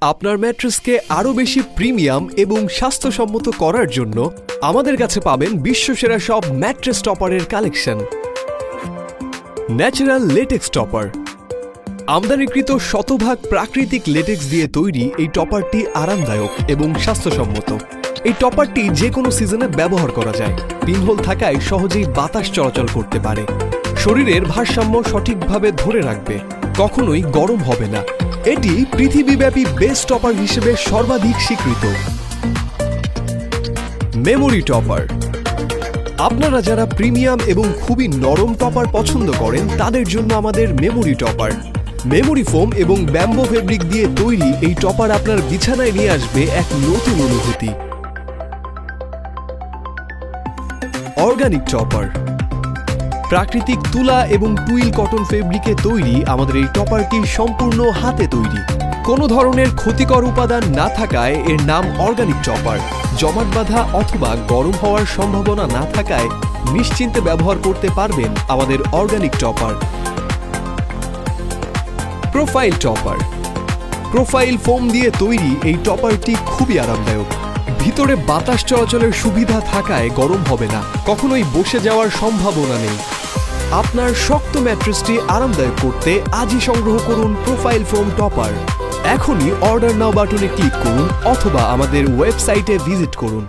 আপনার ম্যাট্রেসকে আরও বেশি প্রিমিয়াম এবং স্বাস্থ্যসম্মত করার জন্য আমাদের কাছে পাবেন বিশ্বসেরা সব ম্যাট্রেস টপারের কালেকশন। Natural latex topper. আমদানিকৃত শতভাগ প্রাকৃতিক লেটেক্স দিয়ে তৈরি এই টপারটি আরামদায়ক এবং স্বাস্থ্যসম্মত। এই টপারটি যে কোনো সিজনে ব্যবহার করা যায়। পিনহোল থাকায় সহজেই বাতাস চলাচল করতে পারে। শরীরের ভারসাম্য সঠিকভাবে ধরে রাখবে, কখনোই গরম হবে না। এটি পৃথিবীব্যাপী বেস্ট টপার হিসেবে সর্বাধিক স্বীকৃত। Memory topper. আপনারা যারা প্রিমিয়াম এবং খুবই নরম টপার পছন্দ করেন তাদের জন্য আমাদের মেমোরি টপার। মেমোরি ফোম এবং ব্যাম্বো ফেব্রিক দিয়ে তৈরি এই টপার আপনার বিছানায় নিয়ে আসবে এক নতুন অনুভূতি। Organic topper. প্রাকৃতিক তুলা এবং টুইল কটন ফেব্রিকে তৈরি আমাদের এই টপারটি সম্পূর্ণ হাতে তৈরি। কোনো ধরনের ক্ষতিকর উপাদান না থাকায় এর নাম অর্গানিক টপার। জমাট বাঁধা অথবা গরম হওয়ার সম্ভাবনা না থাকায় নিশ্চিন্তে ব্যবহার করতে পারবেন আমাদের organic topper. Profile topper. Profile foam দিয়ে তৈরি এই টপারটি খুবই আরামদায়ক। ভিতরে বাতাস চলাচলের সুবিধা থাকায় গরম হবে না, কখনোই বসে যাওয়ার সম্ভাবনা নেই। আপনার শক্ত ম্যাট্রেসটি আরামদায়ক করতে আজই সংগ্রহ করুন প্রোফাইল ফোম টপার। এখনই অর্ডার নাও বাটনে ক্লিক করুন অথবা আমাদের ওয়েবসাইটে ভিজিট করুন।